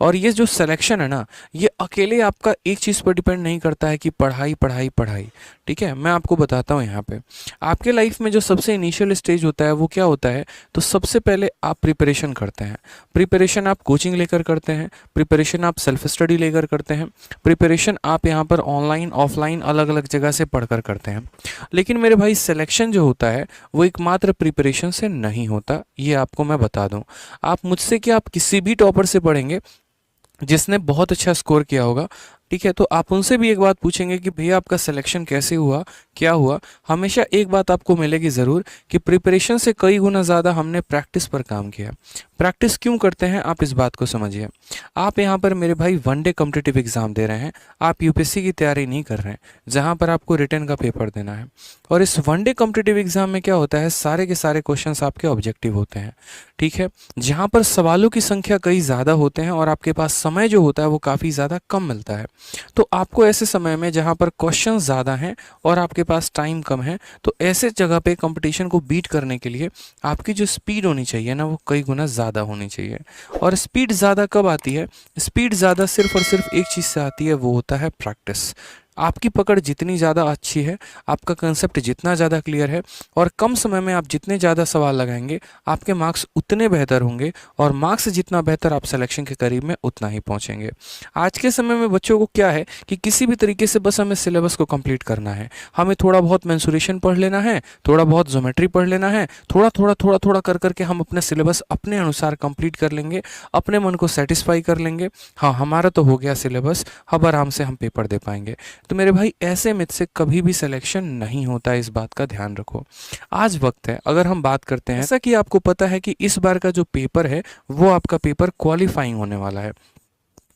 और ये जो सिलेक्शन है ना, ये अकेले आपका एक चीज़ पर डिपेंड नहीं करता है कि पढ़ाई पढ़ाई पढ़ाई। ठीक है, मैं आपको बताता हूँ यहाँ पे आपके लाइफ में जो सबसे इनिशियल स्टेज होता है वो क्या होता है। तो सबसे पहले आप प्रिपरेशन करते हैं। प्रिपरेशन आप कोचिंग लेकर करते हैं, प्रिपरेशन आप सेल्फ स्टडी लेकर करते हैं, प्रिपरेशन आप यहाँ पर ऑनलाइन ऑफलाइन अलग अलग जगह से पढ़कर करते हैं। लेकिन मेरे भाई सिलेक्शन जो होता है वो एकमात्र प्रिपरेशन से नहीं होता, ये आपको मैं बता दूं। आप मुझसे क्या, आप किसी भी टॉपर से पढ़ेंगे जिसने बहुत अच्छा स्कोर किया होगा, ठीक है, तो आप उनसे भी एक बात पूछेंगे कि भैया आपका सिलेक्शन कैसे हुआ, क्या हुआ। हमेशा एक बात आपको मिलेगी ज़रूर कि प्रिपरेशन से कई गुना ज़्यादा हमने प्रैक्टिस पर काम किया। प्रैक्टिस क्यों करते हैं आप इस बात को समझिए। आप यहाँ पर मेरे भाई वनडे कॉम्पिटिटिव एग्जाम दे रहे हैं, आप यूपीएससी की तैयारी नहीं कर रहे हैं जहाँ पर आपको रिटन का पेपर देना है। और इस वनडे कॉम्पिटिटिव एग्जाम में क्या होता है, सारे के सारे क्वेश्चंस आपके ऑब्जेक्टिव होते हैं। ठीक है, जहाँ पर सवालों की संख्या कई ज़्यादा होते हैं और आपके पास समय जो होता है वो काफ़ी ज़्यादा कम मिलता है। तो आपको ऐसे समय में जहाँ पर क्वेश्चन ज़्यादा हैं और आपके पास टाइम कम है, तो ऐसे जगह पे कंपटीशन को बीट करने के लिए आपकी जो स्पीड होनी चाहिए ना, वो कई गुना ज़्यादा होनी चाहिए। और स्पीड ज़्यादा कब आती है, स्पीड ज़्यादा सिर्फ और सिर्फ एक चीज़ से आती है, वो होता है प्रैक्टिस। आपकी पकड़ जितनी ज़्यादा अच्छी है, आपका कंसेप्ट जितना ज़्यादा क्लियर है और कम समय में आप जितने ज़्यादा सवाल लगाएंगे, आपके मार्क्स उतने बेहतर होंगे और मार्क्स जितना बेहतर आप सिलेक्शन के करीब में उतना ही पहुंचेंगे। आज के समय में बच्चों को क्या है कि किसी भी तरीके से बस हमें सिलेबस को कंप्लीट करना है, हमें थोड़ा बहुत मेंसुरेशन पढ़ लेना है, थोड़ा बहुत ज्योमेट्री पढ़ लेना है, थोड़ा थोड़ा थोड़ा थोड़ा कर करके हम अपने सिलेबस अपने अनुसार कंप्लीट कर लेंगे, अपने मन को सेटिस्फाई कर लेंगे। हाँ, हमारा तो हो गया सिलेबस, अब आराम से हम पेपर दे पाएंगे। तो मेरे भाई ऐसे मिथ से कभी भी सिलेक्शन नहीं होता है, इस बात का ध्यान रखो। आज वक्त है, अगर हम बात करते हैं, जैसा कि आपको पता है कि इस बार का जो पेपर है वो आपका पेपर क्वालिफाइंग होने वाला है।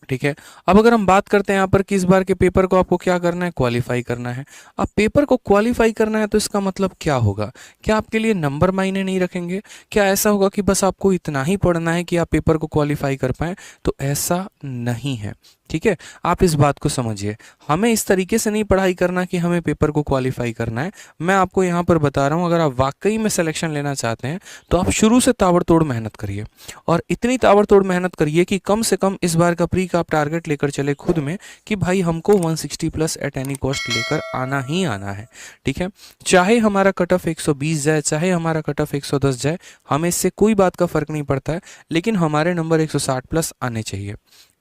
ठीक है, अब अगर हम बात करते हैं यहाँ पर कि इस बार के पेपर को आपको क्या करना है, क्वालिफाई करना है। अब पेपर को क्वालिफाई करना है तो इसका मतलब क्या होगा, क्या आपके लिए नंबर मायने नहीं रखेंगे, क्या ऐसा होगा कि बस आपको इतना ही पढ़ना है कि आप पेपर को क्वालिफाई कर पाएं, तो ऐसा नहीं है। ठीक है, आप इस बात को समझिए, हमें इस तरीके से नहीं पढ़ाई करना कि हमें पेपर को क्वालिफाई करना है। मैं आपको यहाँ पर बता रहा हूँ, अगर आप वाकई में सिलेक्शन लेना चाहते हैं तो आप शुरू से ताबड़तोड़ मेहनत करिए और इतनी ताबड़तोड़ मेहनत करिए कि कम से कम इस बार का प्री का आप टारगेट लेकर चले खुद में कि भाई हमको 160 प्लस एट एनी कॉस्ट लेकर आना ही आना है। ठीक है, चाहे हमारा कट ऑफ 120 जाए, चाहे हमारा कट ऑफ 110 जाए, हमें इससे कोई बात का फर्क नहीं पड़ता है, लेकिन हमारे नंबर 160 प्लस आने चाहिए।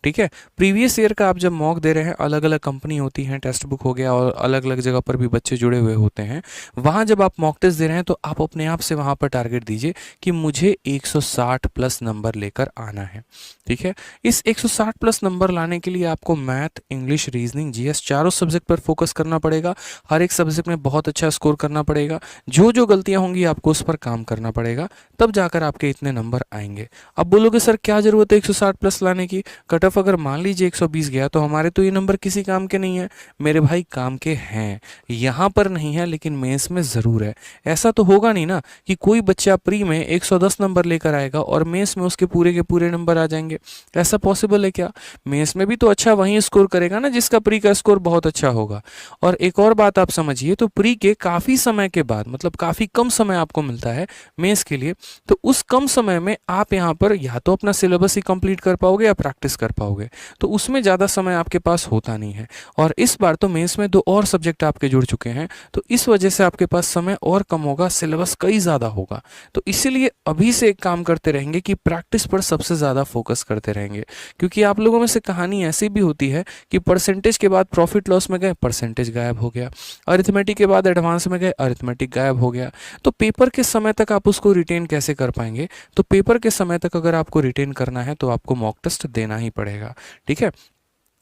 ठीक है, प्रीवियस ईयर का आप जब मॉक दे रहे हैं, अलग अलग कंपनी होती हैं, टेक्स्ट बुक हो गया और अलग अलग जगह पर भी बच्चे जुड़े हुए होते हैं, वहाँ जब आप मॉक टेस्ट दे रहे हैं तो आप अपने आप से वहाँ पर टारगेट दीजिए कि मुझे 160 प्लस नंबर लेकर आना है। ठीक है, इस 160 प्लस नंबर लाने के लिए आपको मैथ, इंग्लिश, रीजनिंग, जीएस चारों सब्जेक्ट पर फोकस करना पड़ेगा। हर एक सब्जेक्ट में बहुत अच्छा स्कोर करना पड़ेगा, जो जो गलतियाँ होंगी आपको उस पर काम करना पड़ेगा, तब जाकर आपके इतने नंबर आएंगे। अब बोलोगे सर क्या ज़रूरत है 160 प्लस लाने की, कट ऑफ अगर मान लीजिए 120 गया तो हमारे तो ये नंबर किसी काम के नहीं है। मेरे भाई काम के हैं, यहाँ पर नहीं है लेकिन मेंस में ज़रूर है। ऐसा तो होगा नहीं ना कि कोई बच्चा प्री में 110 नंबर लेकर आएगा और मेंस में उसके पूरे के पूरे नंबर आ जाएंगे, ऐसा पॉसिबल है क्या? मेंस में भी तो अच्छा वहीं स्कोर करेगा ना जिसका प्री का स्कोर बहुत अच्छा होगा। और एक और बात आप समझिए, तो प्री के काफ़ी समय के बाद, मतलब काफ़ी कम समय आपको मिलता है मेंस के लिए, तो उस कम समय में आप यहाँ पर या तो अपना सिलेबस ही कंप्लीट कर पाओगे या प्रैक्टिस कर पाओगे, तो उसमें ज़्यादा समय आपके पास होता नहीं है। और इस बार तो मेंस में 2 और सब्जेक्ट आपके जुड़ चुके हैं, तो इस वजह से आपके पास समय और कम होगा, सिलेबस कई ज़्यादा होगा। तो इसीलिए अभी से एक काम करते रहेंगे कि प्रैक्टिस पर सबसे ज़्यादा फोकस करते रहेंगे, क्योंकि आप लोगों में से कहानी ऐसी भी होती है कि परसेंटेज के बाद प्रॉफिट लॉस में गए, परसेंटेज गायब हो गया, अरिथमेटिक के बाद एडवांस में गए, अरिथमेटिक गायब हो गया। तो पेपर के समय तक आप उसको रिटेन कैसे कर पाएंगे? तो पेपर के समय तक अगर आपको रिटेन करना है तो आपको मॉक टेस्ट देना ही पड़ेगा। ठीक है,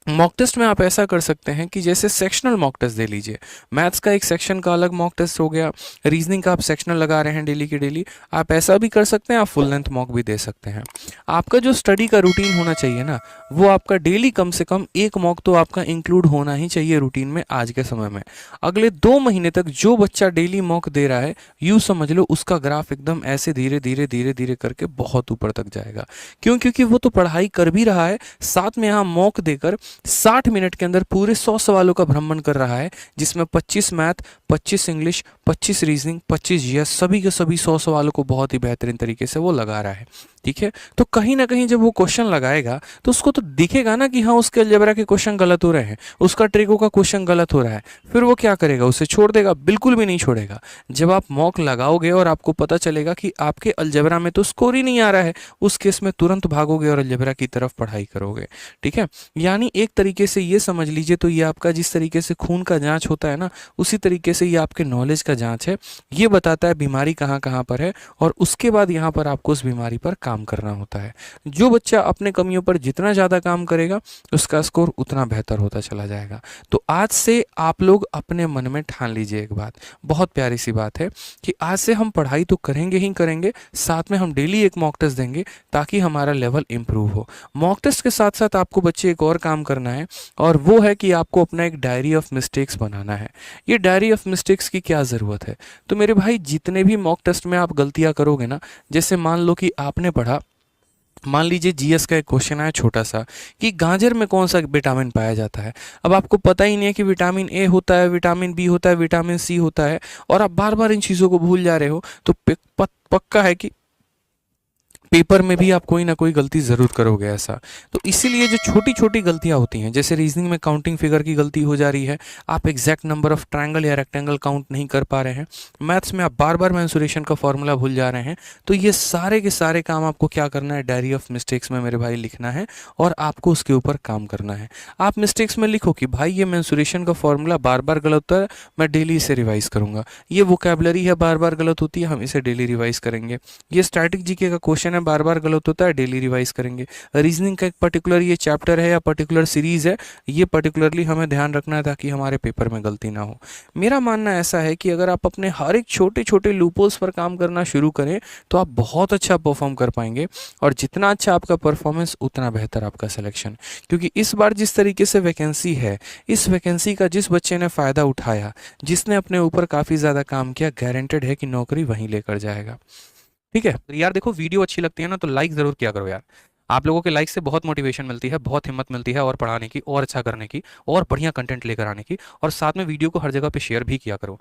मॉक टेस्ट में आप ऐसा कर सकते हैं कि जैसे सेक्शनल मॉक टेस्ट दे लीजिए, मैथ्स का एक सेक्शन का अलग मॉक टेस्ट हो गया, रीजनिंग का आप सेक्शनल लगा रहे हैं डेली की डेली, आप ऐसा भी कर सकते हैं, आप फुल लेंथ मॉक भी दे सकते हैं। आपका जो स्टडी का रूटीन होना चाहिए ना, वो आपका डेली कम से कम एक मॉक तो आपका इंक्लूड होना ही चाहिए रूटीन में। आज के समय में अगले 2 महीने तक जो बच्चा डेली मॉक दे रहा है, यूँ समझ लो उसका ग्राफ एकदम ऐसे धीरे धीरे धीरे धीरे करके बहुत ऊपर तक जाएगा। क्यों? क्योंकि वो तो पढ़ाई कर भी रहा है, साथ में यहाँ मॉक देकर 60 मिनट के अंदर पूरे 100 सवालों का भ्रमण कर रहा है, जिसमें 25 मैथ, 25 इंग्लिश, 25 रीजनिंग, 25 जीएस, सभी के सभी 100 सवालों को बहुत ही बेहतरीन तरीके से वो लगा रहा है। ठीक है, तो कहीं ना कहीं जब वो क्वेश्चन लगाएगा तो उसको तो दिखेगा ना कि हाँ उसके अलजेब्रा के क्वेश्चन गलत हो रहे हैं, उसका ट्रिको का क्वेश्चन गलत हो रहा है। फिर वो क्या करेगा, उसे छोड़ देगा? बिल्कुल भी नहीं छोड़ेगा। जब आप मॉक लगाओगे और आपको पता चलेगा कि आपके अलजेब्रा में तो स्कोर ही नहीं आ रहा है, उस केस में तुरंत भागोगे और अलजेब्रा की तरफ पढ़ाई करोगे। ठीक है, यानी एक तरीके से ये समझ लीजिए, तो ये आपका जिस तरीके से खून का जांच होता है ना, उसी तरीके से ये आपके नॉलेज का जांच है। ये बताता है बीमारी कहाँ कहाँ पर है, और उसके बाद यहाँ पर आपको उस बीमारी पर काम करना होता है। जो बच्चा अपने कमियों पर जितना ज़्यादा काम करेगा, उसका स्कोर उतना बेहतर होता चला जाएगा। तो आज से आप लोग अपने मन में ठान लीजिए एक बात, बहुत प्यारी सी बात है, कि आज से हम पढ़ाई तो करेंगे ही करेंगे, साथ में हम डेली एक मॉक टेस्ट देंगे ताकि हमारा लेवल इम्प्रूव हो। मॉक टेस्ट के साथ साथ आपको बच्चे एक और काम करना है, और वो है कि आपको अपना एक डायरी ऑफ मिस्टेक्स बनाना है। ये डायरी ऑफ मिस्टेक्स की क्या ज़रूरत है? तो मेरे भाई, जितने भी मॉक टेस्ट में आप गलतियां करोगे ना, जैसे मान लो कि आपने पढ़ा, मान लीजिए जीएस का एक क्वेश्चन आया छोटा सा, कि गाजर में कौन सा विटामिन पाया जाता है। अब आपको पता ही नहीं है कि विटामिन ए होता है, विटामिन बी होता है, विटामिन सी होता है, और आप बार बार इन चीज़ों को भूल जा रहे हो, तो पक्का है कि पेपर में भी आप कोई ना कोई गलती ज़रूर करोगे ऐसा। तो इसीलिए जो छोटी छोटी गलतियां होती हैं, जैसे रीजनिंग में काउंटिंग फिगर की गलती हो जा रही है, आप एग्जैक्ट नंबर ऑफ ट्रायंगल या रेक्टेंगल काउंट नहीं कर पा रहे हैं, मैथ्स में आप बार बार मेंसुरेशन का फॉर्मूला भूल जा रहे हैं, तो ये सारे के सारे काम आपको क्या करना है, डायरी ऑफ मिस्टेक्स में मेरे भाई लिखना है, और आपको उसके ऊपर काम करना है। आप मिस्टेक्स में लिखो कि भाई ये मेंसुरेशन का फॉर्मूला बार बार गलत होता है, मैं डेली इसे रिवाइज करूंगा। ये वोकैबुलरी है, बार बार गलत होती है, हम इसे डेली रिवाइज करेंगे। ये स्टैटिक जीके का क्वेश्चन है, बार बार गलत होता है, डेली रिवाइज करेंगे। रीजनिंग का एक पर्टिकुलर ये चैप्टर है या पर्टिकुलर सीरीज है, ये पर्टिकुलरली हमें ध्यान रखना है ताकि हमारे पेपर में गलती ना हो। मेरा मानना ऐसा है कि अगर आप अपने हर एक छोटे छोटे लूपहोल्स पर काम करना शुरू करें, तो आप बहुत अच्छा परफॉर्म कर पाएंगे, और जितना अच्छा आपका परफॉर्मेंस उतना बेहतर आपका सिलेक्शन। क्योंकि इस बार जिस तरीके से वैकेंसी है, इस वैकेंसी का जिस बच्चे ने फ़ायदा उठाया, जिसने अपने ऊपर काफ़ी ज़्यादा काम किया, गारंटेड है कि नौकरी वहीं लेकर जाएगा। ठीक है, तो यार देखो, वीडियो अच्छी लगती है ना तो लाइक ज़रूर किया करो यार। आप लोगों के लाइक से बहुत मोटिवेशन मिलती है, बहुत हिम्मत मिलती है और पढ़ाने की, और अच्छा करने की, और बढ़िया कंटेंट लेकर आने की, और साथ में वीडियो को हर जगह पे शेयर भी किया करो।